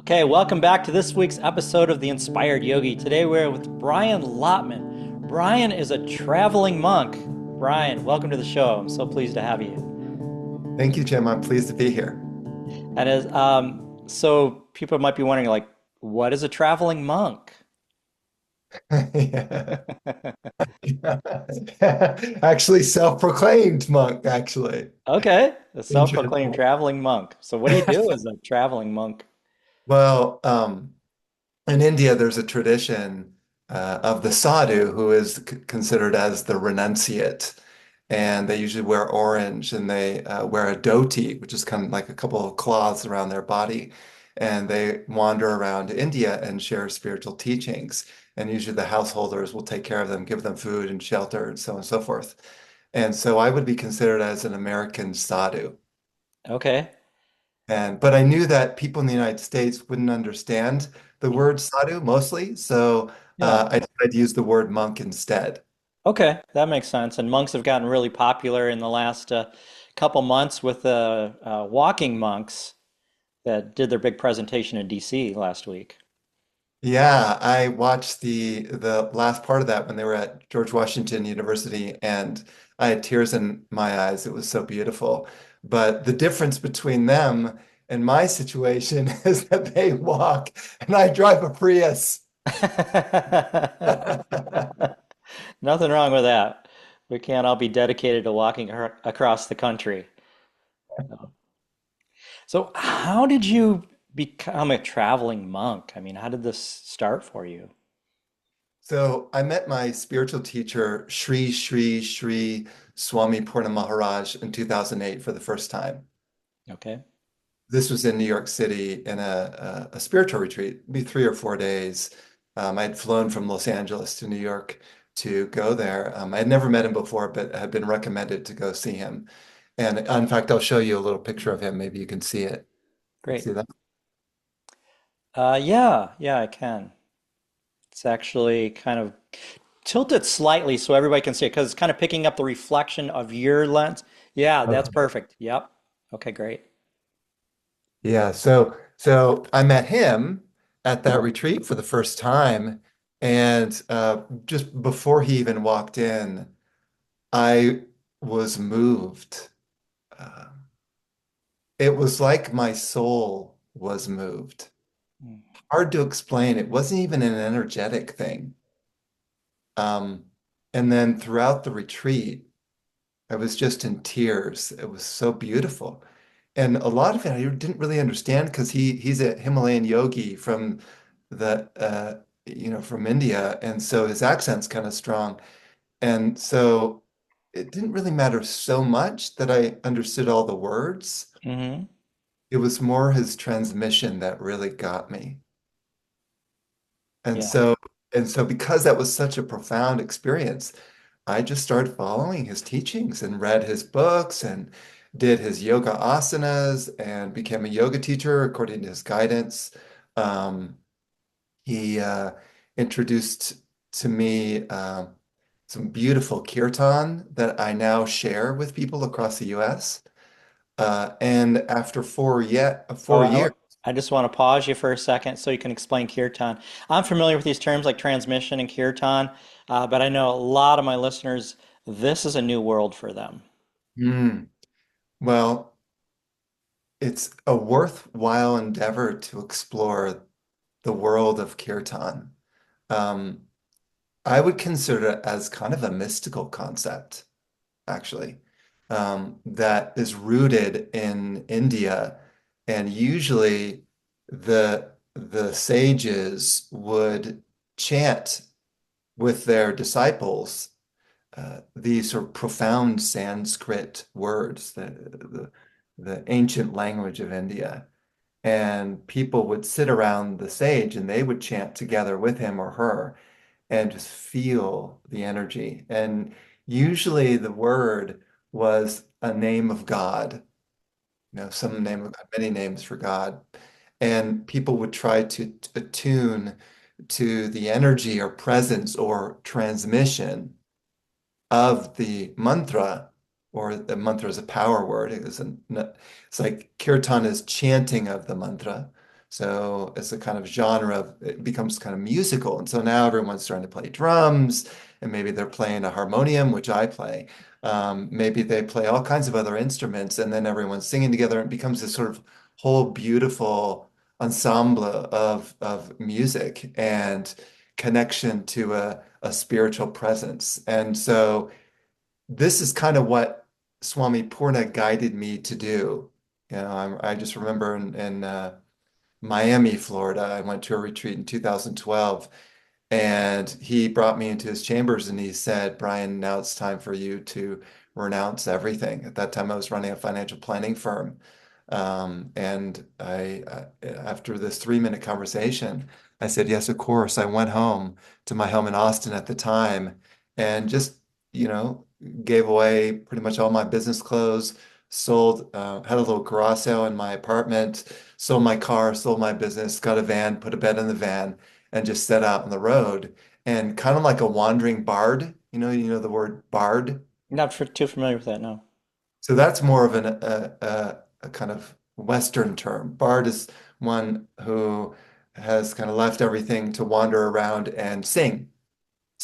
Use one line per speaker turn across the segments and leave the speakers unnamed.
Okay, welcome back to this week's episode of the Inspired Yogi. Today we're with Brian Lottman. Brian is a traveling monk. Brian, welcome to the show. I'm so pleased to have you.
Thank you, Jim. I'm pleased to be here.
And so people might be wondering, like, what is a traveling monk?
Yeah. Actually, self-proclaimed monk, actually.
Okay, a
In
self-proclaimed
general.
traveling monk. So what do you do as a traveling monk?
Well, in India, there's a tradition of the sadhu, who is considered as the renunciate. And they usually wear orange and they wear a dhoti, which is kind of like a couple of cloths around their body. And they wander around India and share spiritual teachings. And usually the householders will take care of them, give them food and shelter and so on and so forth. And so I would be considered as an American sadhu.
Okay.
But I knew that people in the United States wouldn't understand the word sadhu mostly. So
Yeah.
I decided to use the word monk instead.
Okay, that makes sense. And monks have gotten really popular in the last couple months with the walking monks that did their big presentation in DC last week.
Yeah, I watched the last part of that when they were at George Washington University, and I had tears in my eyes. It was so beautiful. But the difference between them and my situation is that they walk and I drive a Prius.
Nothing wrong with that. We can't all be dedicated to walking across the country. So, how did you become a traveling monk? I mean, how did this start for you?
So I met my spiritual teacher, Sri Swami Purna Maharaj, in 2008 for the first time.
Okay.
This was in New York City in a spiritual retreat, be 3 or 4 days. I had flown from Los Angeles to New York to go there. I had never met him before, but had been recommended to go see him. And in fact, I'll show you a little picture of him. Maybe you can see it.
Great.
See that?
Yeah, I can. It's actually kind of tilted slightly so everybody can see it because it's kind of picking up the reflection of your lens. Yeah, that's
Okay.
perfect. Yep. Okay, great.
Yeah. So I met him at that retreat for the first time, and just before he even walked in, I was moved. Uh, it was like my soul was moved.
Mm.
Hard to explain. It wasn't even an energetic thing. Um, and then throughout the retreat, I was just in tears. It was so beautiful. And a lot of it I didn't really understand because he's a Himalayan yogi from from India. And so his accent's kind of strong. And so it didn't really matter so much that I understood all the words.
Hmm.
It was more his transmission that really got me. And
Yeah.
so, and so because that was such a profound experience, I just started following his teachings and read his books and did his yoga asanas and became a yoga teacher according to his guidance. Um, he introduced to me some beautiful kirtan that I now share with people across the US. And after
Oh,
4 years,
I just want to pause you for a second so you can explain kirtan. I'm familiar with these terms like transmission and kirtan, but I know a lot of my listeners, this is a new world for them.
mm, well, it's a worthwhile endeavor to explore the world of kirtan. Um, I would consider it as kind of a mystical concept, actually, that is rooted in India. And usually the sages would chant with their disciples these sort of profound Sanskrit words, the ancient language of India. And people would sit around the sage and they would chant together with him or her and just feel the energy. And usually the word was a name of God, some name of God, many names for God. And people would try to attune to the energy or presence or transmission of the mantra, or the mantra is a power word. It's like kirtan is chanting of the mantra. So it's a kind of genre, it becomes kind of musical. And so now everyone's starting to play drums, and maybe they're playing a harmonium, which I play. Maybe they play all kinds of other instruments, and then everyone's singing together, and it becomes this sort of whole beautiful ensemble of music and connection to a spiritual presence. And so this is kind of what Swami Purna guided me to do. I just remember in Miami, Florida, I went to a retreat in 2012, and he brought me into his chambers and he said, Brian, now it's time for you to renounce everything. At that time, I was running a financial planning firm. After this 3-minute conversation, I said, yes, of course. I went home to my home in Austin at the time and just, you know, gave away pretty much all my business clothes, had a little garage sale in my apartment, sold my car, sold my business, got a van, put a bed in the van, and just set out on the road. And kind of like a wandering bard, you know the word bard.
Not too familiar with that, no.
So that's more of a kind of Western term. Bard is one who has kind of left everything to wander around and sing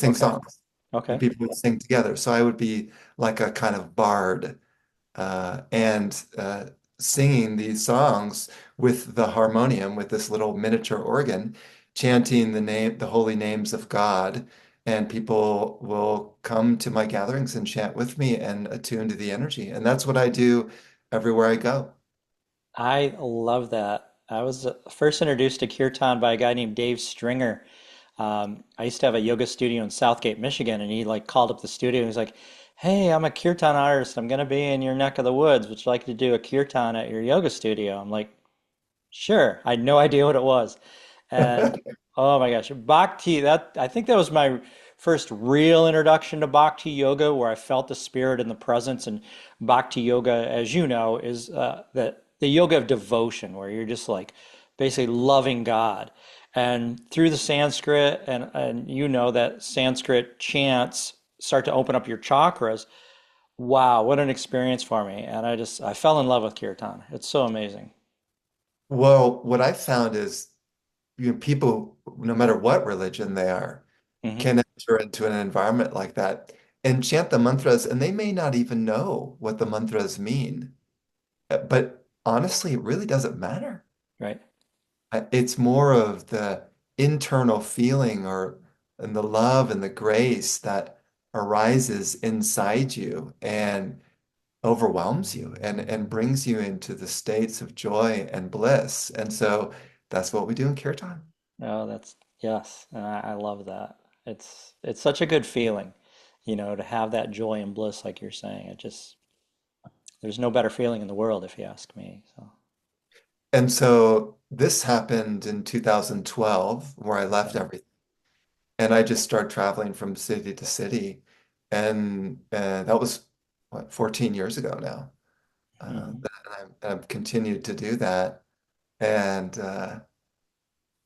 Okay.
songs, and
Okay.
people would sing together. So I would be like a kind of bard, and singing these songs with the harmonium, with this little miniature organ, chanting the holy names of God. And people will come to my gatherings and chant with me and attune to the energy. And that's what I do everywhere I go.
I love that. I was first introduced to Kirtan by a guy named Dave Stringer. I used to have a yoga studio in Southgate, Michigan, and he like called up the studio and he's like, "Hey, I'm a Kirtan artist. I'm gonna be in your neck of the woods. Would you like to do a Kirtan at your yoga studio?" I'm like, "Sure." I had no idea what it was, and oh my gosh, Bhakti. That I think that was my first real introduction to Bhakti yoga, where I felt the spirit and the presence. And Bhakti yoga, as you know, is the yoga of devotion, where you're just like basically loving God. And through the Sanskrit, and you know that Sanskrit chants start to open up your chakras. Wow, what an experience for me. And I fell in love with Kirtan. It's so amazing.
Well, what I found is, people, no matter what religion they are,
Hmm.
can enter into an environment like that and chant the mantras, and they may not even know what the mantras mean. But honestly, it really doesn't matter.
Right.
It's more of the internal feeling or and the love and the grace that arises inside you and overwhelms you and brings you into the states of joy and bliss. And so that's what we do in Kirtan.
Oh, that's yes, and I love that. It's such a good feeling, to have that joy and bliss like you're saying. There's no better feeling in the world if you ask me. So,
And so this happened in 2012, where I
yeah.
left everything and I just started traveling from city to city. And that was, what, 14 years ago now.
Hmm.
I've continued to do that. And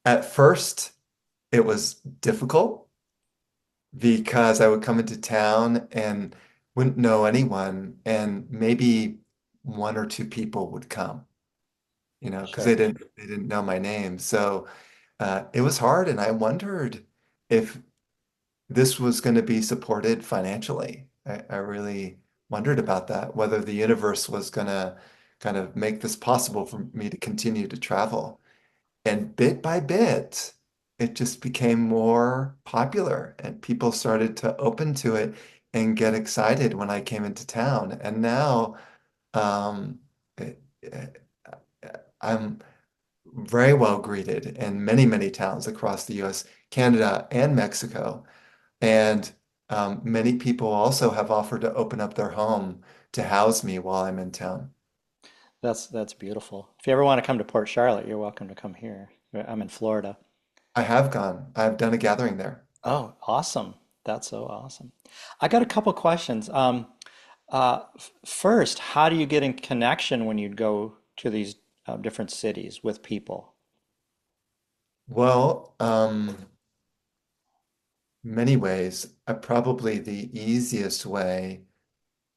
at first, it was difficult because I would come into town and wouldn't know anyone, and maybe one or two people would come, because
Sure.
they didn't know my name. So it was hard, and I wondered if this was going to be supported financially. I really wondered about that, whether the universe was going to kind of make this possible for me to continue to travel. And bit by bit, it just became more popular, and people started to open to it and get excited when I came into town. And now um, it, I'm very well greeted in many, many towns across the US, Canada, and Mexico. And many people also have offered to open up their home to house me while I'm in town.
That's beautiful. If you ever want to come to Port Charlotte, you're welcome to come here. I'm in Florida.
I have gone. I've done a gathering there.
Oh, awesome. That's so awesome. I got a couple questions. First, how do you get in connection when you go to these different cities with people?
Well, many ways. Probably the easiest way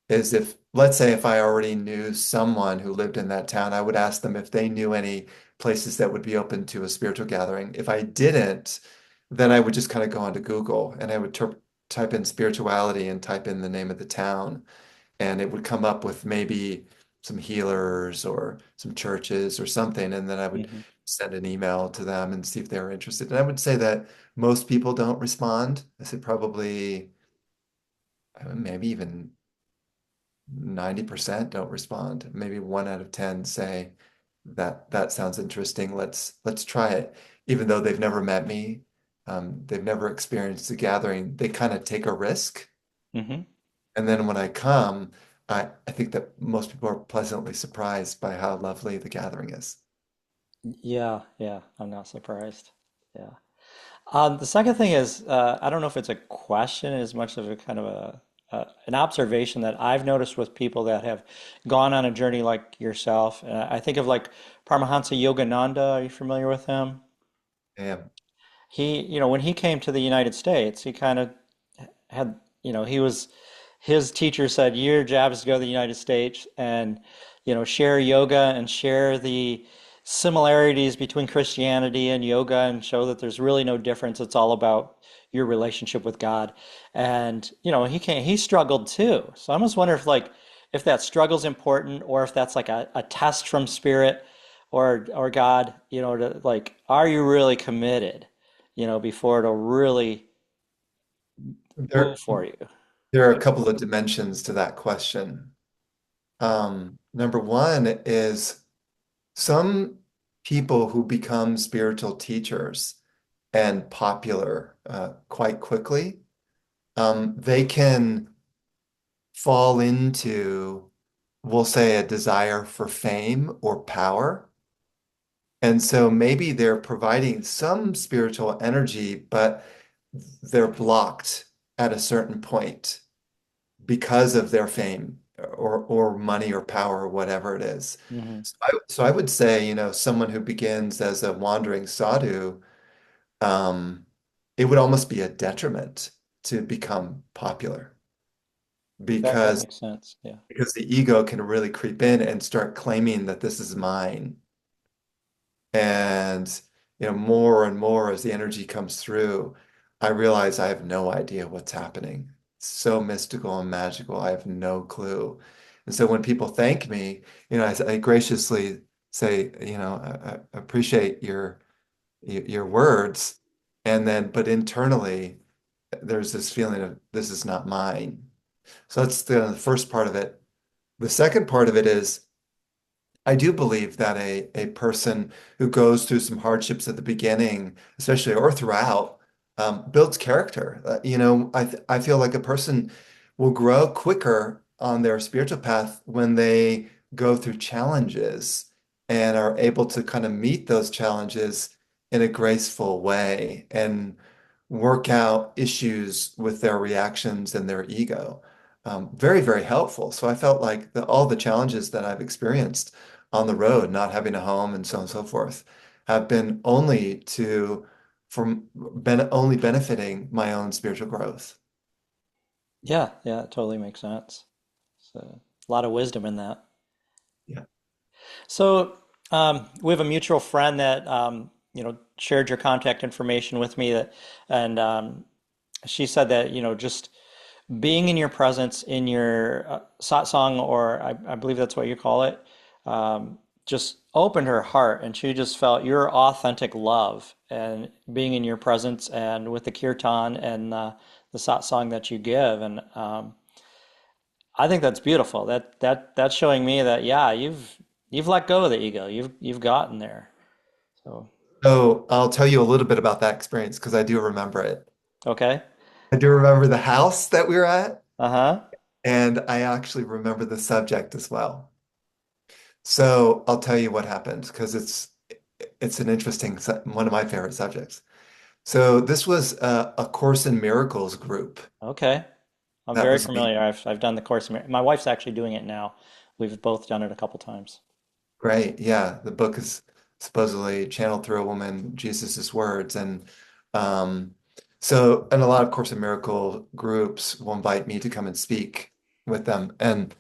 is if let's say if I already knew someone who lived in that town, I would ask them if they knew any places that would be open to a spiritual gathering. If I didn't, then I would just kind of go onto Google and I would type in spirituality and type in the name of the town, and it would come up with maybe some healers or some churches or something, and then I would
Hmm.
send an email to them and see if they were interested. And I would say that most people don't respond. I said probably maybe even 90% don't respond. Maybe one out of 10 say that sounds interesting. Let's try it. Even though they've never met me, they've never experienced a gathering, they kind of take a risk.
Hmm.
And then when I come, I think that most people are pleasantly surprised by how lovely the gathering is.
Yeah, yeah, I'm not surprised. Yeah. The second thing is, I don't know if it's a question as much of a kind of an observation that I've noticed with people that have gone on a journey like yourself. I think of like Paramahansa Yogananda. Are you familiar with him?
Yeah.
When he came to the United States, he kind of had, he was, his teacher said, your job is to go to the United States and, share yoga and share the similarities between Christianity and yoga and show that there's really no difference. It's all about your relationship with God. And, he struggled too. So I almost wonder if that struggle's important or if that's like a test from spirit or God, to like, are you really committed, before it'll really
There,
move for you.
there are a couple of dimensions to that question. Number one is some people who become spiritual teachers and popular quite quickly, they can fall into, we'll say, a desire for fame or power. And so maybe they're providing some spiritual energy, but they're blocked at a certain point because of their fame or money or power or whatever it is.
Hmm.
So I would say, someone who begins as a wandering sadhu, um, it would almost be a detriment to become popular
That
because
makes sense. Yeah.
because the ego can really creep in and start claiming that this is mine. And more and more as the energy comes through, I realize I have no idea what's happening. It's so mystical and magical. I have no clue. And so when people thank me, I graciously say, I appreciate your words. And then, but internally, there's this feeling of this is not mine. So that's the first part of it. The second part of it is I do believe that a person who goes through some hardships at the beginning, especially or throughout, builds character. I feel like a person will grow quicker on their spiritual path when they go through challenges and are able to kind of meet those challenges in a graceful way and work out issues with their reactions and their ego. Very, very helpful. So I felt like all the challenges that I've experienced on the road, not having a home and so on and so forth, have been only benefiting my own spiritual growth.
Yeah, yeah, it totally makes sense. So a lot of wisdom in that.
Yeah.
So we have a mutual friend that shared your contact information with me and she said that just being in your presence in your satsang, or I believe that's what you call it, just opened her heart, and she just felt your authentic love and being in your presence and with the kirtan and the satsang that you give, and I think that's beautiful. That's showing me that yeah, you've let go of the ego. You've gotten there. So
So I'll tell you a little bit about that experience because I do remember it.
okay,
I do remember the house that we were at,
uh-huh,
and I actually remember the subject as well. So I'll tell you what happened because it's an interesting one of my favorite subjects. So this was a Course in Miracles group.
okay. I'm
That
very
was me.
familiar. I've done the course. My wife's actually doing it now. We've both done it a couple times.
Great. Yeah. The book is supposedly channeled through a woman, Jesus's words. And um, and a lot of Course in Miracle groups will invite me to come and speak with them. And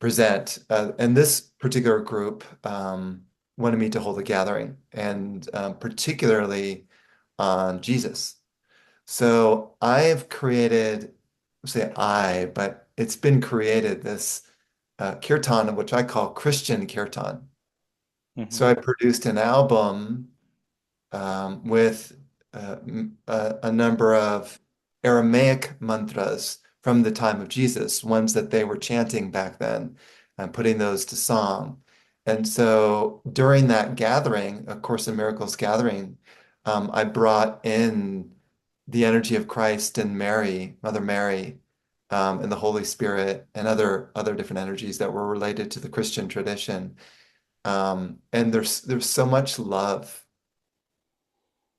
present. And this particular group wanted me to hold a gathering, and particularly on Jesus. So I've created, say I, but it's been created this kirtan, which I call Christian kirtan.
Hmm.
So I produced an album with a number of Aramaic mantras from the time of Jesus, ones that they were chanting back then, and putting those to song. And so during that gathering, A Course in Miracles gathering, I brought in the energy of Christ and Mary, Mother Mary, and the Holy Spirit, and other different energies that were related to the Christian tradition. And there's so much love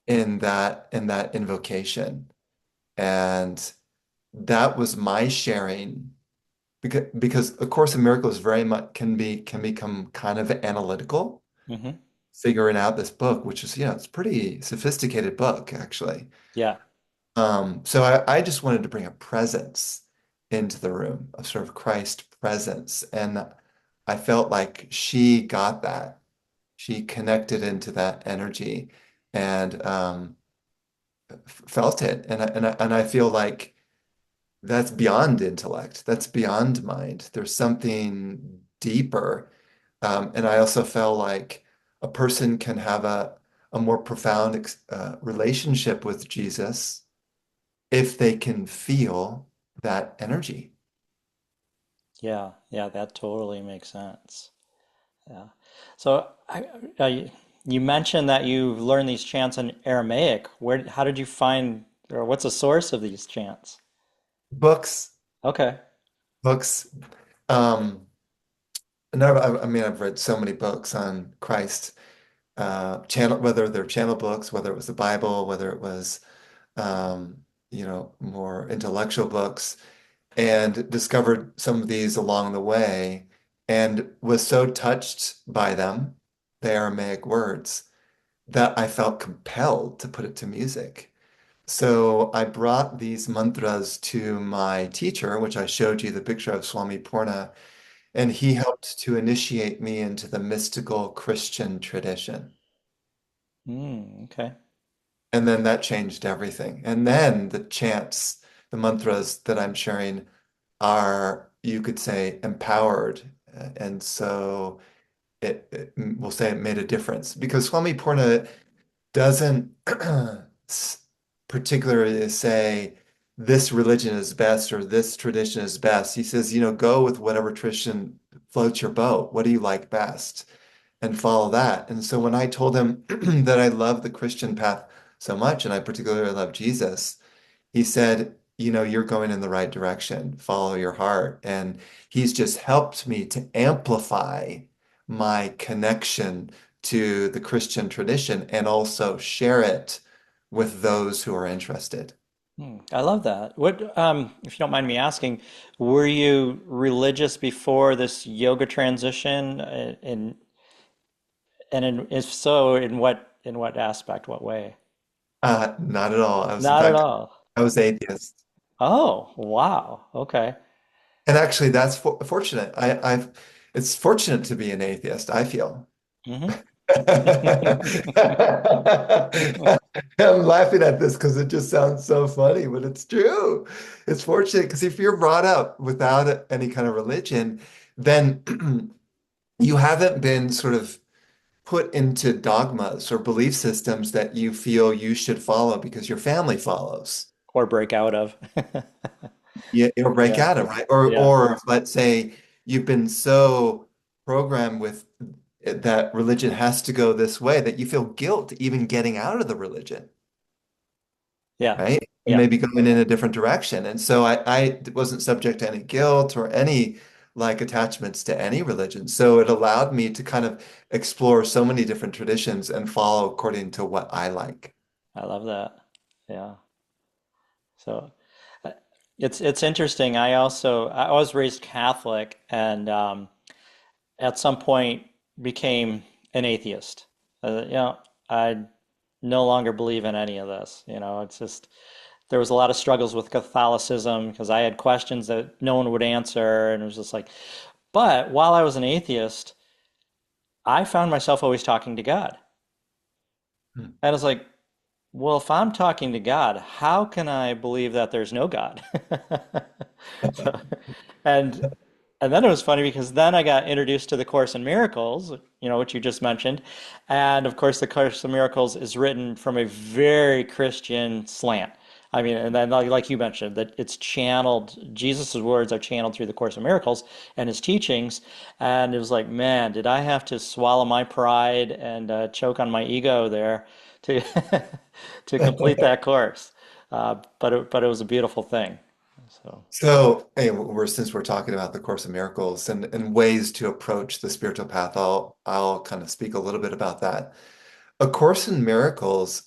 in that invocation. And that was my sharing because A Course in Miracles very much can become kind of analytical,
Hmm.
figuring out this book, which is, it's a pretty sophisticated book, actually.
Yeah.
So I just wanted to bring a presence into the room, a sort of Christ presence. And I felt like she got that. She connected into that energy and felt it. And I feel like that's beyond intellect. That's beyond mind. There's something deeper. And I also felt like a person can have a more profound relationship with Jesus if they can feel that energy.
Yeah. Yeah. That totally makes sense. Yeah. So you mentioned that you've learned these chants in Aramaic. How did you find, or what's the source of these chants?
Books,
Okay.
books. Um, and I mean, I've read so many books on Christ, channel, whether they're channel books, whether it was the Bible, whether it was, more intellectual books, and discovered some of these along the way, and was so touched by them, the Aramaic words, that I felt compelled to put it to music. So I brought these mantras to my teacher, which I showed you the picture of Swami Purna, and he helped to initiate me into the mystical Christian tradition.
Okay.
And then that changed everything. And then the chants, the mantras that I'm sharing are, you could say, empowered. And so we'll say it made a difference because Swami Purna doesn't particularly say this religion is best or this tradition is best. He says, go with whatever tradition floats your boat. What do you like best? And follow that. And so when I told him that I love the Christian path so much, and I particularly love Jesus, he said, you're going in the right direction. Follow your heart. And he's just helped me to amplify my connection to the Christian tradition and also share it with those who are interested.
I love that. If you don't mind me asking, were you religious before this yoga transition? If so, in what aspect, what way?
Not at all. In
Not at
fact,
all.
I was atheist.
Oh, wow. Okay.
And actually, that's fortunate. It's fortunate to be an atheist, I feel.
Hmm.
I'm laughing at this because it just sounds so funny, but it's true. It's fortunate because if you're brought up without any kind of religion, then you haven't been sort of put into dogmas or belief systems that you feel you should follow because your family follows.
Or break out of.
It'll break
Yeah.
out of, right? Or
Yeah.
let's say you've been so programmed with that religion has to go this way that you feel guilt even getting out of the religion,
Yeah.
right? And
Yeah.
maybe going in a different direction. And so I wasn't subject to any guilt or any like attachments to any religion. So it allowed me to kind of explore so many different traditions and follow according to what I like.
I love that. Yeah. So uh, it's interesting. I was raised Catholic and at some point became an atheist. I no longer believe in any of this. It's just there was a lot of struggles with Catholicism because I had questions that no one would answer, and it was just like. But while I was an atheist, I found myself always talking to God.
Hmm.
And I was like, well, if I'm talking to God, how can I believe that there's no God? So, and and then it was funny because then I got introduced to the Course in Miracles, which you just mentioned. And of course, the Course in Miracles is written from a very Christian slant. I mean, and then like you mentioned, that it's channeled, Jesus's words are channeled through the Course in Miracles and his teachings. And it was like, man, did I have to swallow my pride and choke on my ego there to to complete that course. But it was a beautiful thing. So,
So, hey, since we're talking about the Course of Miracles and ways to approach the spiritual path, I'll kind of speak a little bit about that. A Course in Miracles,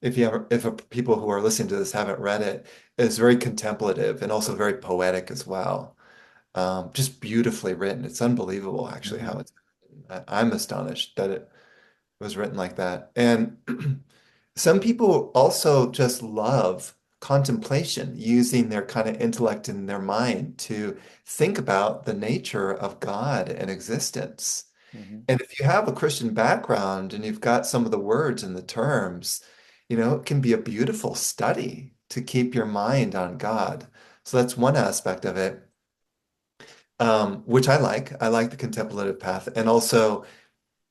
if people who are listening to this haven't read it, is very contemplative and also very poetic as well. Just beautifully written. It's unbelievable, actually,
mhm,
how it's written. I'm astonished that it was written like that. And some people also just love contemplation, using their kind of intellect and their mind to think about the nature of God and existence.
mhm.
And if you have a Christian background and you've got some of the words and the terms, it can be a beautiful study to keep your mind on God. So that's one aspect of it, which I like. I like the contemplative path. And also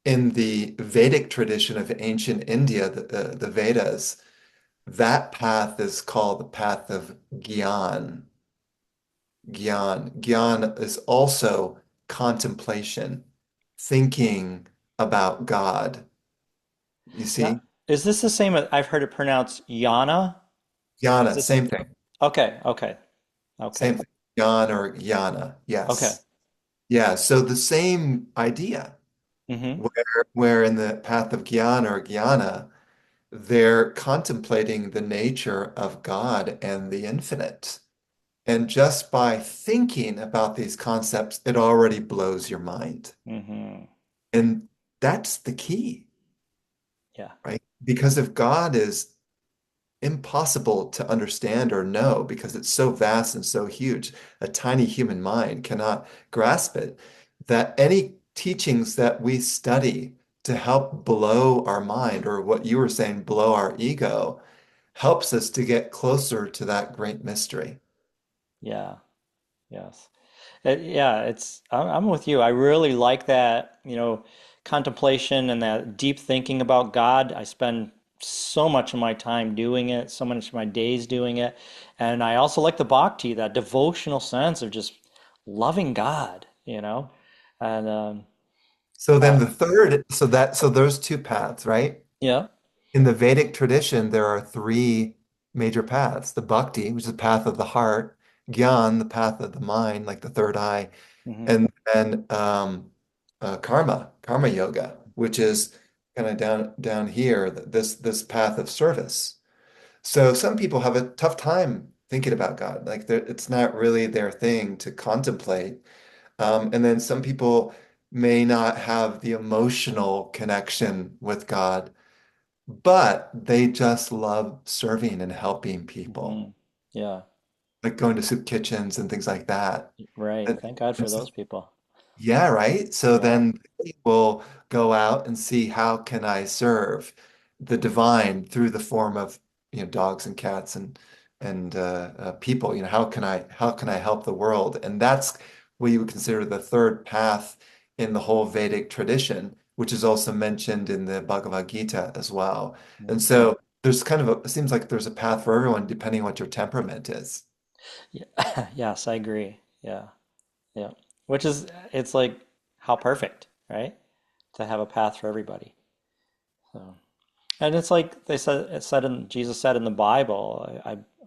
in the Vedic tradition of ancient India, the Vedas, that path is called the path of Gyan. Gyan is also contemplation, thinking about God. You
Now,
see?
is this the same? I've heard it pronounced Yana. Is
Jnana,
this
same thing.
okay? Okay, okay,
Same thing. Jnana or jnana.
okay.
Yes. Yeah. So the same idea,
Hmm.
where in the path of Gyan or Jnana, they're contemplating the nature of God and the infinite. And just by thinking about these concepts, it already blows your mind.
Hmm.
And that's the key,
Yeah.
right? Because if God is impossible to understand or know because it's so vast and so huge, a tiny human mind cannot grasp it, that any teachings that we study to help blow our mind, or what you were saying, blow our ego, helps us to get closer to that great mystery.
Yeah. Yes. Yeah, I'm with you. I really like that, contemplation and that deep thinking about God. I spend so much of my time doing it, so much of my days doing it. And I also like the bhakti, that devotional sense of just loving God, And
So then
uh,
the third, so there's two paths, right?
yeah.
In the Vedic tradition, there are three major paths: the bhakti, which is the path of the heart; gyan, the path of the mind, like the third eye;
Hmm.
and then karma yoga, which is kind of down here, this path of service. So some people have a tough time thinking about God, like it's not really their thing to contemplate. And then some people may not have the emotional connection with God, but they just love serving and helping people,
Hmm. Yeah,
like going to soup kitchens and things like that.
right.
And,
Thank God for
and so
those people.
yeah, right. So
Yeah.
then they will go out and see, how can I serve the divine through the form of, dogs and cats and people. How can I help the world? And that's what you would consider the third path in the whole Vedic tradition, which is also mentioned in the Bhagavad Gita as well. And
Mm.
so there's kind of it seems like there's a path for everyone depending on what your temperament is.
Yeah. Yes, I agree. Yeah. Yeah. Which is, it's like how perfect, right? To have a path for everybody. So, and it's like Jesus said in the Bible,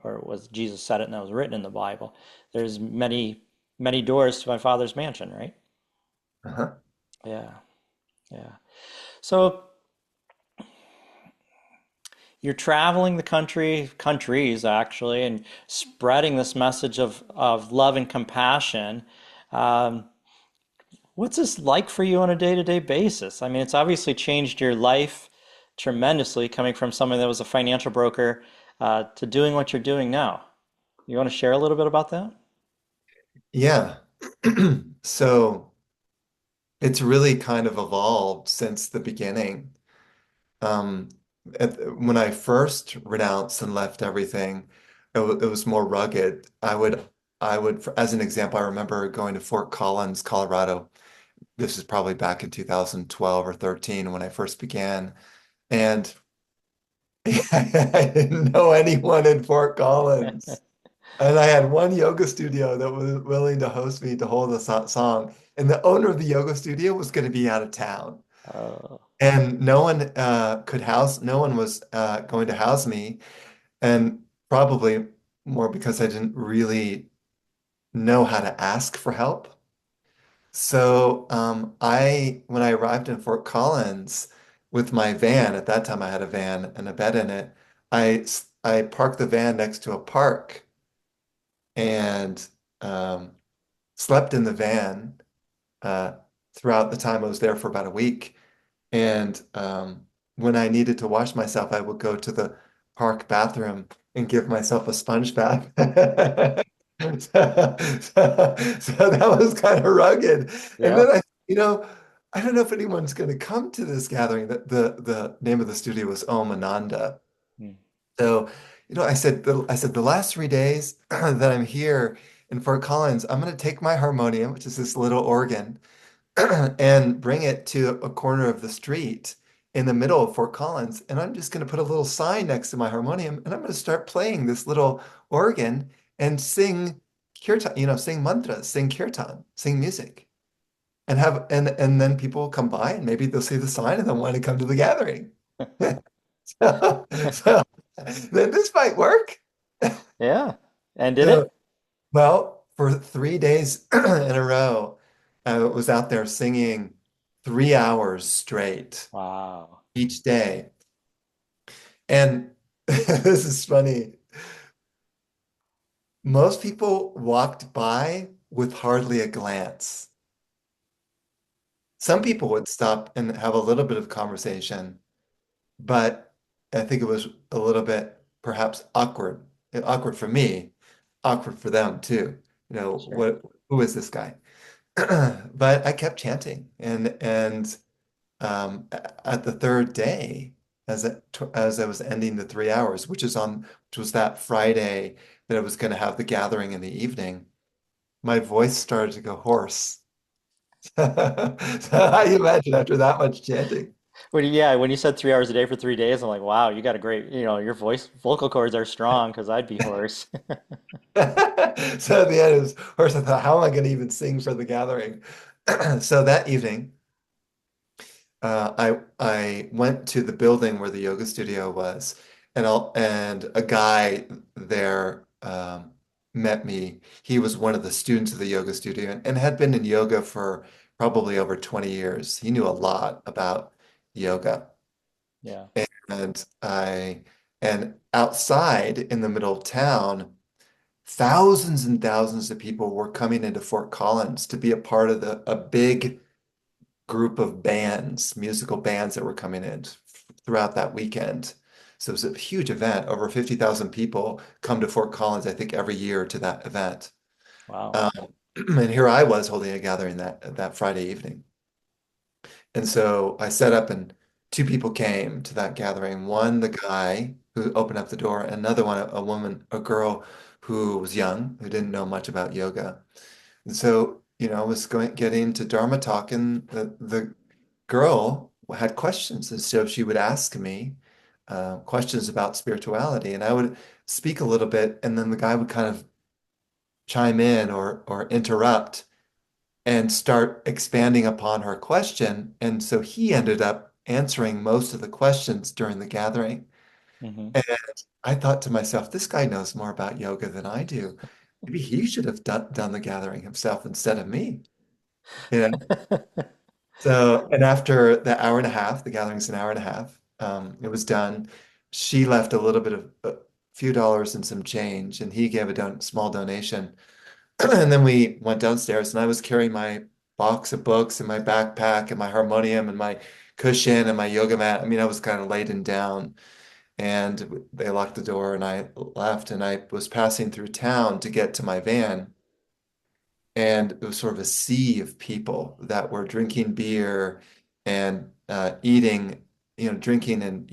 or it was Jesus said it and that was written in the Bible. There's many, many doors to my Father's mansion, right?
Uh-huh.
Yeah. Yeah. So you're traveling the countries actually, and spreading this message of love and compassion. Um, What's this like for you on a day-to-day basis? I mean, it's obviously changed your life tremendously coming from someone that was a financial broker to doing what you're doing now. You want to share a little bit about that?
Yeah. So it's really kind of evolved since the beginning. Um, when I first renounced and left everything, it was more rugged. As an example, I remember going to Fort Collins, Colorado. This is probably back in 2012 or 13 when I first began. And I didn't know anyone in Fort Collins. And I had one yoga studio that was willing to host me to hold a satsang. And the owner of the yoga studio was going to be out of town.
Oh,
And no one no one was going to house me. And probably more because I didn't really know how to ask for help. So when I arrived in Fort Collins with my van, at that time I had a van and a bed in it, I parked the van next to a park and um, slept in the van uh, throughout the time I was there for about a week. And when I needed to wash myself, I would go to the park bathroom and give myself a sponge bath. So that was kind of rugged. And
yeah.
then I don't know if anyone's going to come to this gathering. The name of the studio was Om Ananda.
Mm.
So, I said the last 3 days that I'm here in Fort Collins, I'm going to take my harmonium, which is this little organ, and bring it to a corner of the street in the middle of Fort Collins. And I'm just going to put a little sign next to my harmonium and I'm going to start playing this little organ and sing kirtan, sing mantras, sing kirtan, sing music. And then people will come by and maybe they'll see the sign and they'll want to come to the gathering. So then this might work.
Yeah. And did
So,
it?
well, for 3 days in a row, I was out there singing 3 hours straight
Wow.
each day. And this is funny. Most people walked by with hardly a glance. Some people would stop and have a little bit of conversation, but I think it was a little bit perhaps awkward. Awkward for me, awkward for them too.
Sure.
Who is this guy? But I kept chanting and at the third day, as I was ending the 3 hours, which was that Friday that I was going to have the gathering in the evening, my voice started to go hoarse. So how do you imagine after that much chanting?
When you said 3 hours a day for 3 days, I'm like, wow, you got a great, your vocal cords are strong because I'd be hoarse.
So at the end, it was hoarse. I thought, how am I going to even sing for the gathering? So that evening, I went to the building where the yoga studio was, and a guy there met me. He was one of the students of the yoga studio and had been in yoga for probably over 20 years. He knew a lot about yoga.
Yeah.
And I and outside in the middle of town, thousands and thousands of people were coming into Fort Collins to be a part of a big group of bands, musical bands that were coming in throughout that weekend. So it was a huge event. Over 50,000 people come to Fort Collins, I think, every year to that event.
Wow.
Um, and here I was holding a gathering that Friday evening. And so I set up and two people came to that gathering. One, the guy who opened up the door, another one, a woman, a girl who was young, who didn't know much about yoga. And so, I was getting to Dharma talk, and the girl had questions. And so she would ask me questions about spirituality, and I would speak a little bit, and then the guy would kind of chime in or interrupt and start expanding upon her question. And so he ended up answering most of the questions during the gathering.
Hmm.
And I thought to myself, this guy knows more about yoga than I do. Maybe he should have done the gathering himself instead of me. You know? So, and after the hour and a half, the gathering's an hour and a half, it was done. She left a little bit of a few dollars and some change, and he gave a small donation. And then we went downstairs, and I was carrying my box of books and my backpack and my harmonium and my cushion and my yoga mat. I mean, I was kind of laden down. And they locked the door, and I left, and I was passing through town to get to my van. and it was sort of a sea of people that were drinking beer and eating, drinking and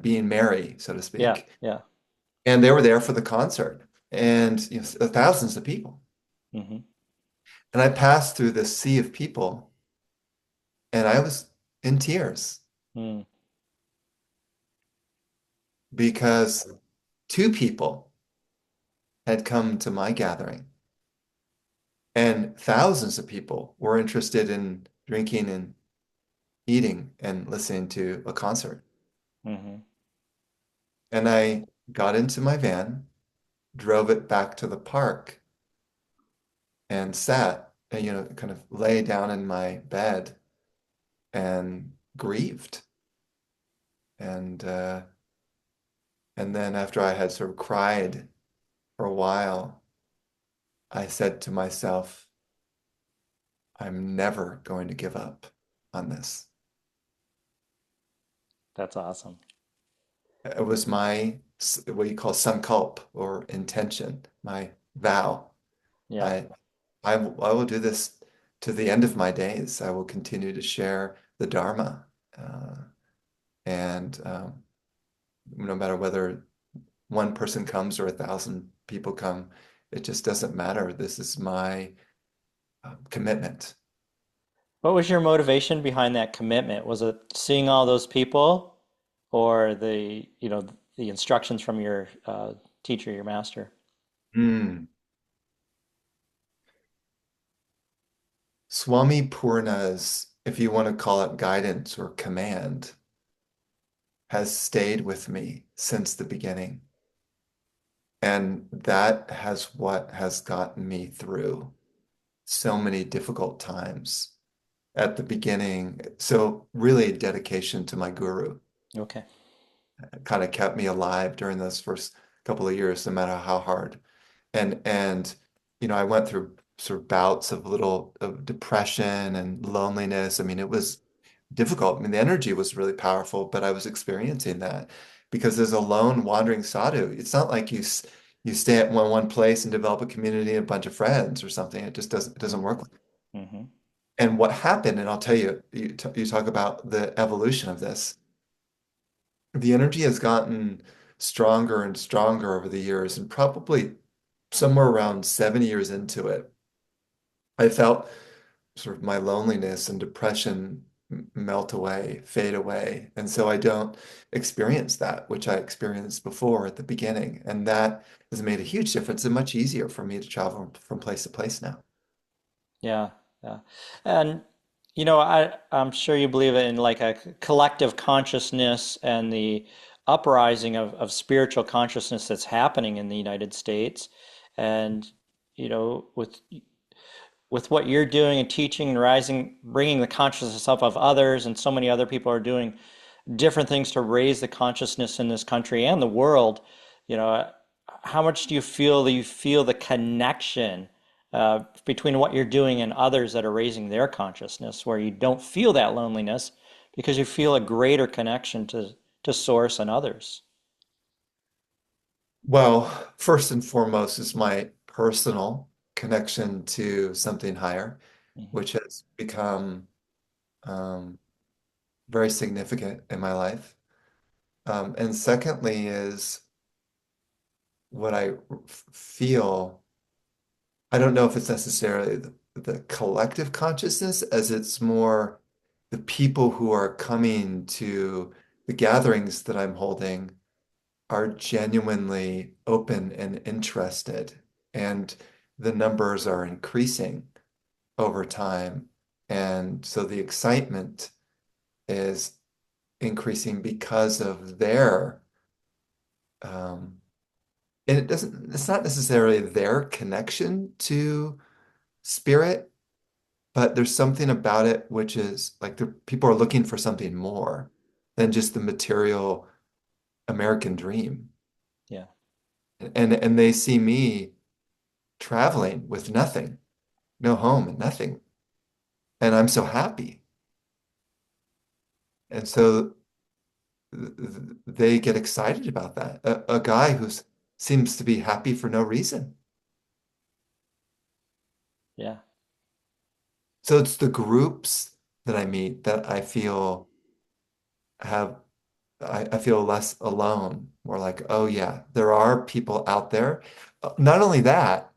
being merry, so to
Yeah,
speak.
yeah.
And they were there for the concert, and thousands of people.
Hmm.
And I passed through this sea of people, and I was in tears
Mm.
because two people had come to my gathering, and thousands of people were interested in drinking and eating and listening to a concert.
Hmm.
And I got into my van, drove it back to the park, and sat and, kind of lay down in my bed and grieved. And and then after I had sort of cried for a while, I said to myself, I'm never going to give up on this.
That's awesome.
It was my what you call sankalp or intention, my vow.
Yeah.
I I will do this to the end of my days. I will continue to share the Dharma, and no matter whether one person comes or 1,000 people come, it just doesn't matter. This is my commitment.
What was your motivation behind that commitment? Was it seeing all those people or the instructions from your teacher, your master?
Mm. Swami Purna's, if you want to call it guidance or command, has stayed with me since the beginning. And that has what has gotten me through so many difficult times at the beginning. So really dedication to my guru
Okay.
kind of kept me alive during those first couple of years, no matter how hard. And I went through sort of bouts of little of depression and loneliness. I mean, it was difficult. I mean, the energy was really powerful, but I was experiencing that because as a lone wandering sadhu, it's not like you stay at one place and develop a community and a bunch of friends or something. It doesn't work.
Hmm.
And what happened, and I'll tell you, you talk about the evolution of this. The energy has gotten stronger and stronger over the years, and probably somewhere around 7 years into it, I felt sort of my loneliness and depression melt away, fade away. And so I don't experience that, which I experienced before at the beginning. And that has made a huge difference and much easier for me to travel from place to place now.
Yeah, yeah. And I'm sure you believe in like a collective consciousness and the uprising of spiritual consciousness that's happening in the United States. And with what you're doing and teaching and rising, bringing the consciousness up of others, and so many other people are doing different things to raise the consciousness in this country and the world. You know, how much do you feel the connection between what you're doing and others that are raising their consciousness, where you don't feel that loneliness because you feel a greater connection to source and others?
Well, first and foremost is my personal connection to something higher,
Hmm.
which has become um, very significant in my life. And secondly is what I feel. I don't know if it's necessarily the collective consciousness as it's more the people who are coming to the gatherings that I'm holding are genuinely open and interested, and the numbers are increasing over time. And so the excitement is increasing because of their, um, and it's not necessarily their connection to spirit, but there's something about it which is like the people are looking for something more than just the material American dream.
Yeah.
And they see me traveling with nothing, no home and nothing. And I'm so happy. And so they get excited about that. A guy who seems to be happy for no reason.
Yeah.
So it's the groups that I meet that I feel have I feel less alone. More like, oh yeah, there are people out there. Not only that,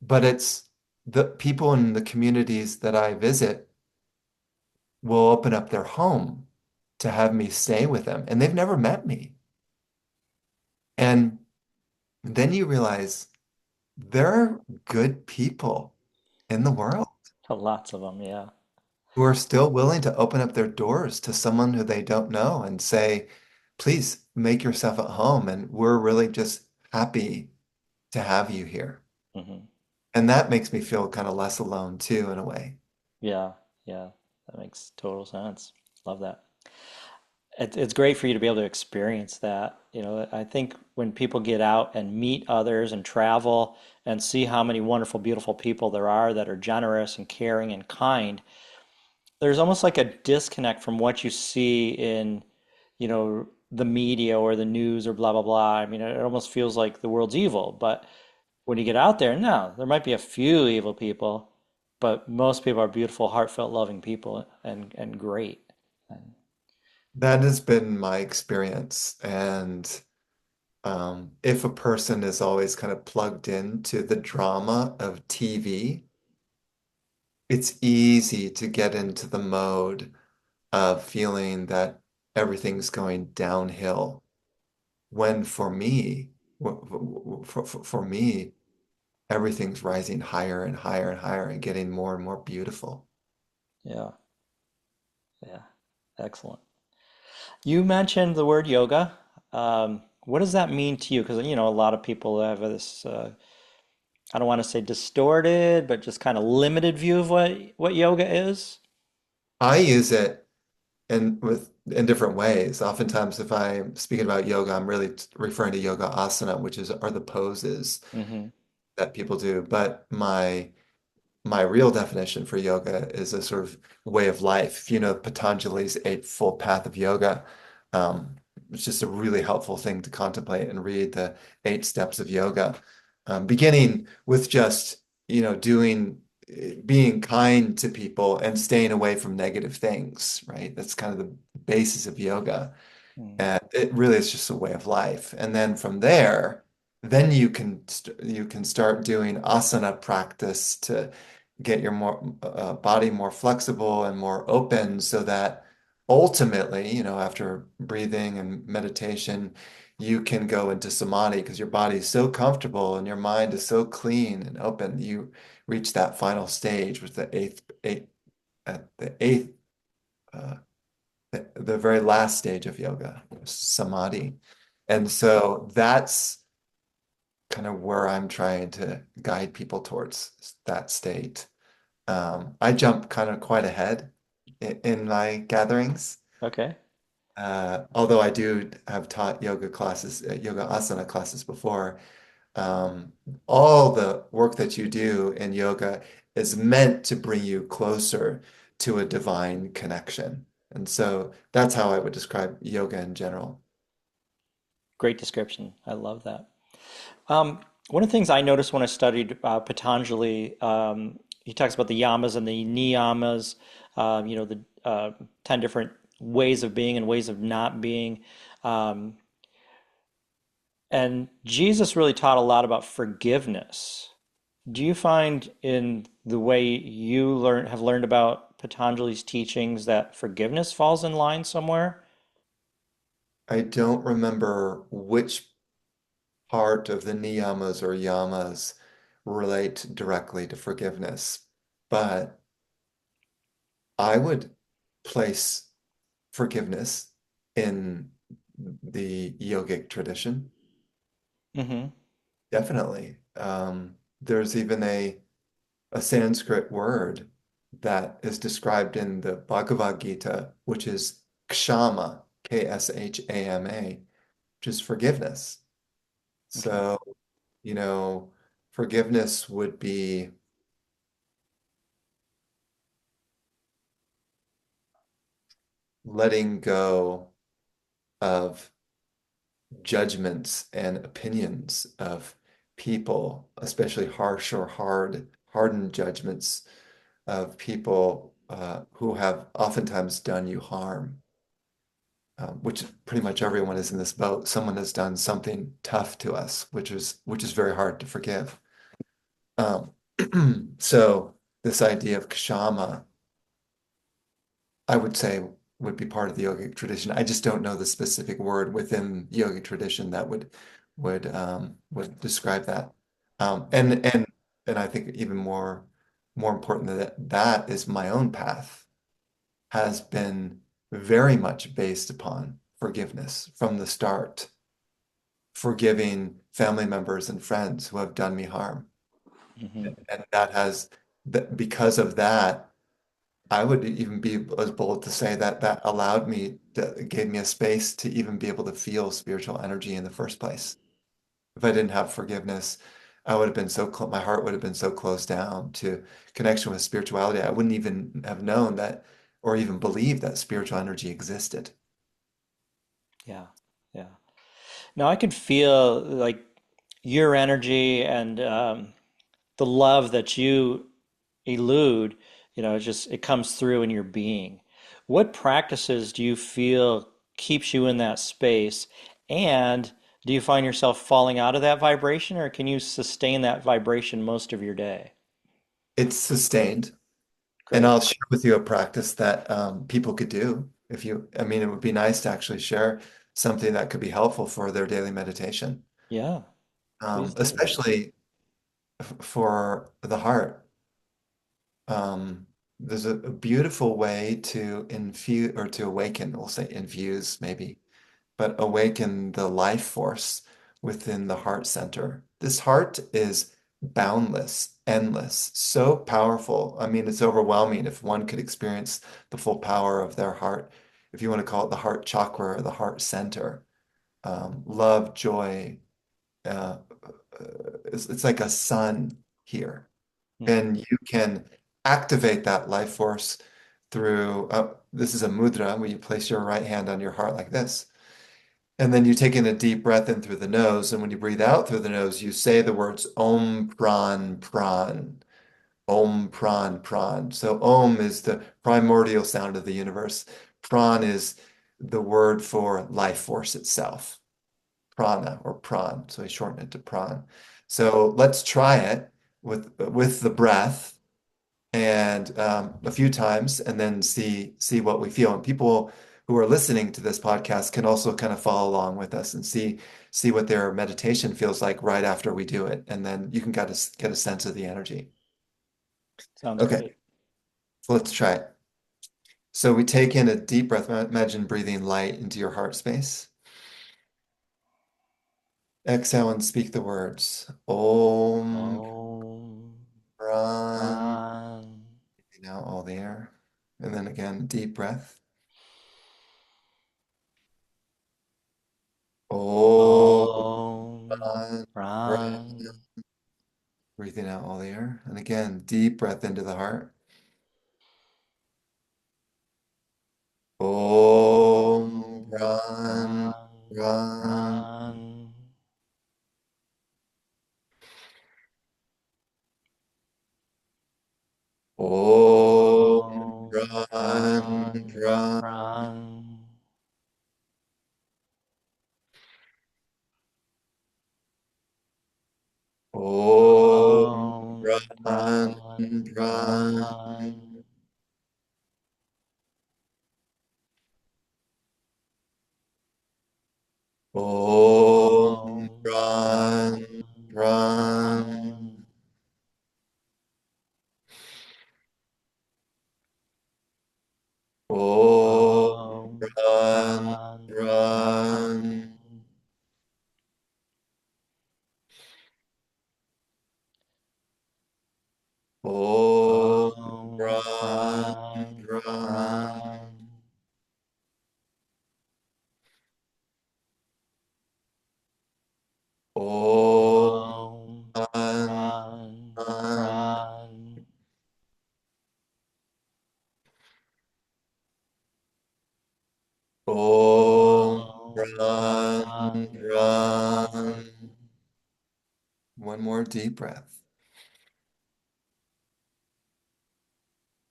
but it's the people in the communities that I visit will open up their home to have me stay with them, and they've never met me. And then you realize there are good people in the world
Lots of them. Yeah.
who are still willing to open up their doors to someone who they don't know and say, please make yourself at home. And we're really just happy to have you here.
Hmm.
And that makes me feel kind of less alone too, in a way.
Yeah. Yeah. That makes total sense. Love that. It's great for you to be able to experience that. I think when people get out and meet others and travel and see how many wonderful, beautiful people there are that are generous and caring and kind, there's almost like a disconnect from what you see in, the media or the news or blah, blah, blah. I mean, it almost feels like the world's evil. But when you get out there, no, there might be a few evil people, but most people are beautiful, heartfelt, loving people and great. And,
That has been my experience. And if a person is always kind of plugged into the drama of TV, it's easy to get into the mode of feeling that everything's going downhill. When for me, everything's rising higher and higher and higher and getting more and more beautiful.
yeah, yeah, excellent. You mentioned the word yoga. What does that mean to you? Because, a lot of people have this, I don't want to say distorted, but just kind of limited view of what yoga is.
I use it in different ways. Oftentimes, if I'm speaking about yoga, I'm really referring to yoga asana, which are the poses
Hmm.
that people do. But my real definition for yoga is a sort of way of life. If you know Patanjali's Eightfold Path of Yoga, it's just a really helpful thing to contemplate and read the 8 steps of yoga, beginning with just, being kind to people and staying away from negative things, right? That's kind of the basis of yoga.
Mm.
And it really is just a way of life. And then from there, then you can start doing asana practice to get your body more flexible and more open so that ultimately, after breathing and meditation, you can go into samadhi because your body is so comfortable and your mind is so clean and open. You reach that final stage with the eighth uh, the very last stage of yoga, samadhi. And so that's kind of where I'm trying to guide people towards that state. I jump kind of quite ahead in my gatherings.
Okay.
Although I do have taught yoga classes, yoga asana classes before, um, all the work that you do in yoga is meant to bring you closer to a divine connection. And so that's how I would describe yoga in general.
Great description. I love that. One of the things I noticed when I studied Patanjali, he talks about the yamas and the niyamas, the 10 different ways of being and ways of not being. Um, and Jesus really taught a lot about forgiveness. Do you find in the way you have learned about Patanjali's teachings that forgiveness falls in line somewhere?
I don't remember which part of the niyamas or yamas relate directly to forgiveness, but I would place forgiveness in the yogic tradition.
Hmm.
Definitely. There's even a Sanskrit word that is described in the Bhagavad Gita, which is kshama, Kshama, which is forgiveness.
Okay.
So, you know, forgiveness would be letting go of judgments and opinions of people, especially harsh or hard hardened judgments of people who have oftentimes done you harm, which pretty much everyone is in this boat. Someone has done something tough to us, which is very hard to forgive. Um, so this idea of kshama, I would say, would be part of the yogic tradition. I just don't know the specific word within the yogic tradition that would describe that. Um, and and and I think even more important than that is my own path has been very much based upon forgiveness from the start, forgiving family members and friends who have done me harm.
Hmm.
And that has that because of that, I would even be as bold to say that that allowed me to gave me a space to even be able to feel spiritual energy in the first place. If I didn't have forgiveness, I would have been my heart would have been so closed down to connection with spirituality. I wouldn't even have known that or even believed that spiritual energy existed.
Yeah, yeah. Now I could feel like your energy and the love that you elude, it comes through in your being. What practices do you feel keeps you in that space? And do you find yourself falling out of that vibration, or can you sustain that vibration most of your day?
It's sustained. And
Great.
I'll share with you a practice that people could do if you, I mean, it would be nice to actually share something that could be helpful for their daily meditation,
Yeah, please do.
especially for the heart. There's a beautiful way to infuse or to awaken, we'll say infuse maybe, but awaken the life force within the heart center. This heart is boundless, endless, so powerful. I mean, it's overwhelming if one could experience the full power of their heart. If you want to call it the heart chakra or the heart center, love, joy, uh, it's like a sun here.
Hmm.
And you can activate that life force through, this is a mudra where you place your right hand on your heart like this. And then you take in a deep breath in through the nose. And when you breathe out through the nose, you say the words Om Pran Pran. Om Pran Pran. So Om is the primordial sound of the universe. Pran is the word for life force itself. Prana or Pran. So I shorten it to Pran. So let's try it with the breath and a few times and then see what we feel. And people who are listening to this podcast can also kind of follow along with us and see what their meditation feels like right after we do it. And then you can get a sense of the energy.
Sounds
Okay,
great.
so let's try it. So we take in a deep breath. Imagine breathing light into your heart space. Exhale and speak the words. Om
Om
Pran.
Pran.
Breathing out all the air. And then again, deep breath. Om
Om
Pran.
Pran.
Breathing out all the air. And again, deep breath into the heart. Om
Om
Pran
Pran
Pran.
Pran.
Om
Om
Pran
Pran
Pran.
Pran.
Om
Om
Pran
Pran
Pran.
Pran.
Om
Om
Pran
Pran
Pran.
Pran.
Om
Om
Pran
Pran
Pran.
Pran.
Om
Om
Pran
Pran
Pran.
Pran.
Om
Om
Pran
Pran
Pran.
Pran.
Om
Om
Pran
Pran
Pran.
Pran.
One more deep breath.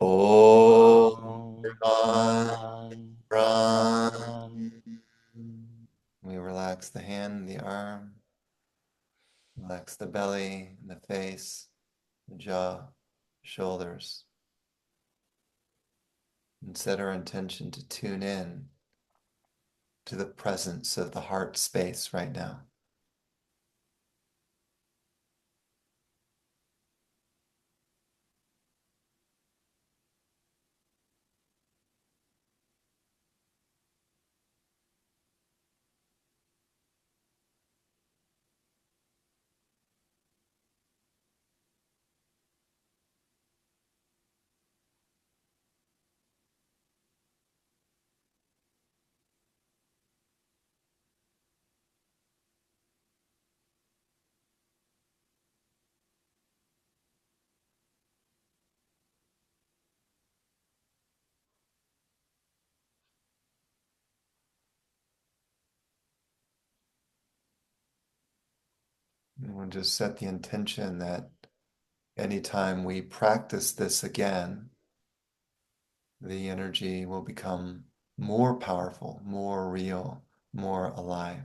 Oh,
Pran
Pran
Pran
Pran.
Pran.
We relax the hand, the arm, relax the belly, the face, the jaw, shoulders, and set our intention to tune in to the presence of the heart space right now. And we'll just set the intention that anytime we practice this again, the energy will become more powerful, more real, more alive.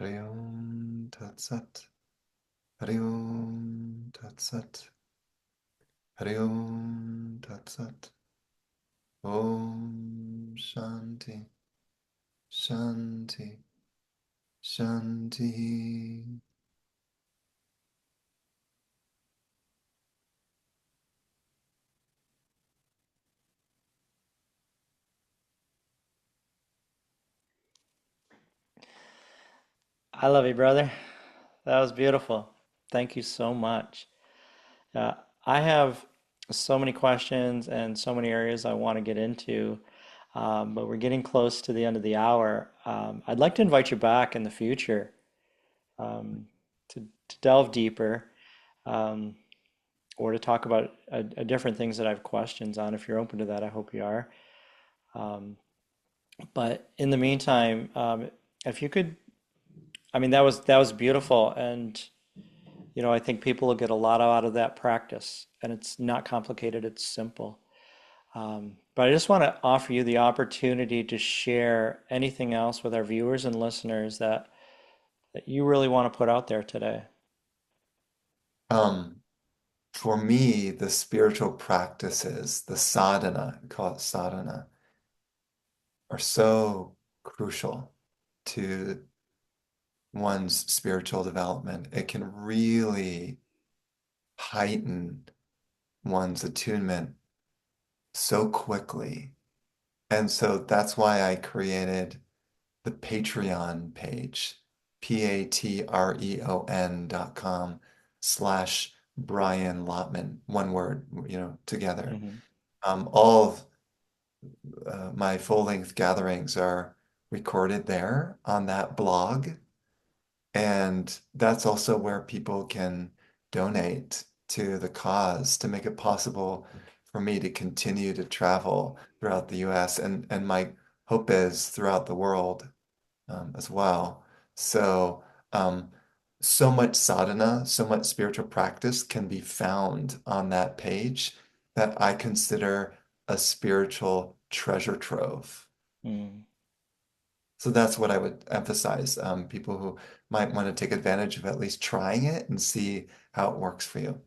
Hari Om Tat Sat. Hari Om Tat Sat. Hari Om Tat Sat. Om Shanti. Shanti. Shanti.
I love you, brother. That was beautiful. Thank you so much. Uh, I have so many questions and so many areas I want to get into, but we're getting close to the end of the hour. I'd like to invite you back in the future um, to delve deeper um, or to talk about different things that I have questions on. If you're open to that, I hope you are. Um, but in the meantime, if you could, I mean, that was beautiful, and I think people will get a lot out of that practice, and it's not complicated, it's simple. But I just want to offer you the opportunity to share anything else with our viewers and listeners that you really want to put out there today.
Um, for me, the spiritual practices, the sadhana, we call it sadhana, are so crucial to one's spiritual development. It can really heighten one's attunement so quickly. And so that's why I created the Patreon page, patreon.com/Brian Lottman, one word, together.
Hmm.
All of my full-length gatherings are recorded there on that blog. And that's also where people can donate to the cause to make it possible for me to continue to travel throughout the US and my hope is throughout the world as well. So, um, so much sadhana, so much spiritual practice can be found on that page that I consider a spiritual treasure trove.
Mm,
So that's what I would emphasize. People who might want to take advantage of at least trying it and see how it works for you.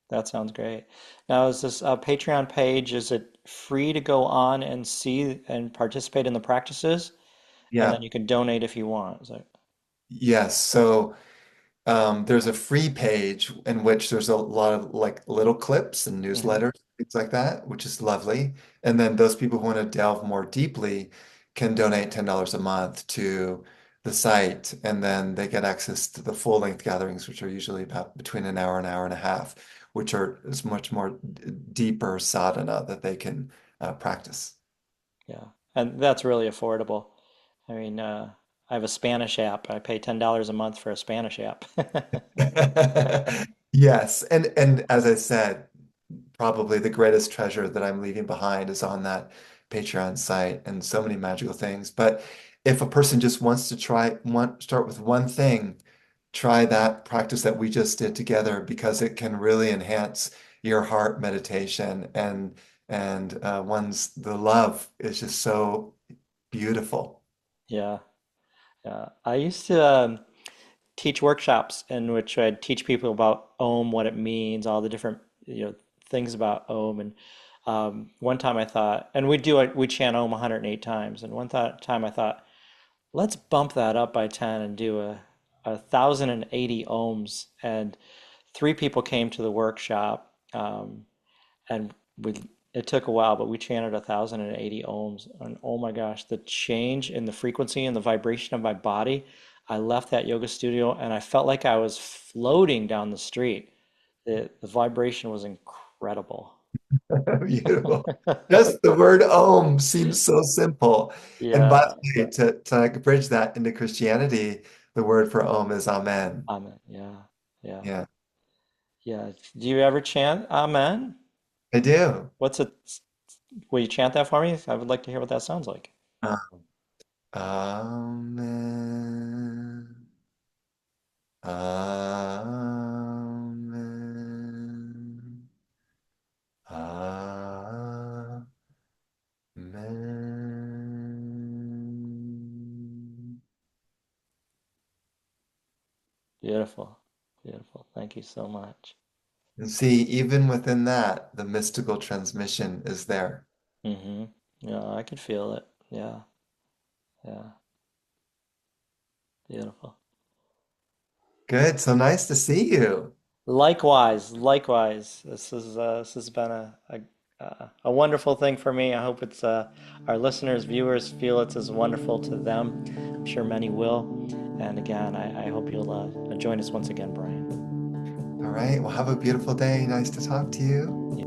that sounds great. Now, is this Patreon page, is it free to go on and see and participate in the practices? And then
Yeah.
you can donate if you want.
Yes. So there's a free page in which there's a lot of like little clips and
Hmm.
newsletters, things like that, which is lovely. And then those people who want to delve more deeply can donate $10 a month to the site, and then they get access to the full-length gatherings, which are usually about between an hour and a half, which are is much more deeper sadhana that they can practice.
Yeah. And that's really affordable. I mean, I have a Spanish app. I pay $10 a month for a Spanish app.
Yes, and as I said, probably the greatest treasure that I'm leaving behind is on that Patreon site and so many magical things. But if a person just wants to start with one thing, try that practice that we just did together because it can really enhance your heart meditation and one's the love is just so beautiful.
Yeah, yeah. I used to teach workshops in which I'd teach people about Om, what it means, all the different things about Om. And one time I thought, and we chant Om 108 times. And time I thought, let's bump that up by 10 and do a 1,080 ohms. And three people came to the workshop, and it took a while, but we chanted 1,080 ohms. And oh my gosh, the change in the frequency and the vibration of my body. I left that yoga studio and I felt like I was floating down the street. The vibration was incredible.
Beautiful. Just the word Om seems so simple. And by
Yeah,
the way, to like bridge that into Christianity, the word for Om is Amen.
amen. Yeah, yeah,
Yeah,
yeah. Do you ever chant amen?
I do.
What's it? Will you chant that for me? I would like to hear what that sounds like.
Uh, Amen. Amen. Amen.
Beautiful, beautiful. Thank you so much.
And see, even within that, the mystical transmission is there.
Mm-hmm. Yeah, I could feel it. Yeah, yeah. Beautiful.
Good. So nice to see you.
Likewise, likewise. This has been a wonderful thing for me. I hope it's our listeners, viewers feel it's as wonderful to them. I'm sure many will. And again, I hope you'll join us once again, Brian.
All right. Well, have a beautiful day. Nice to talk to you.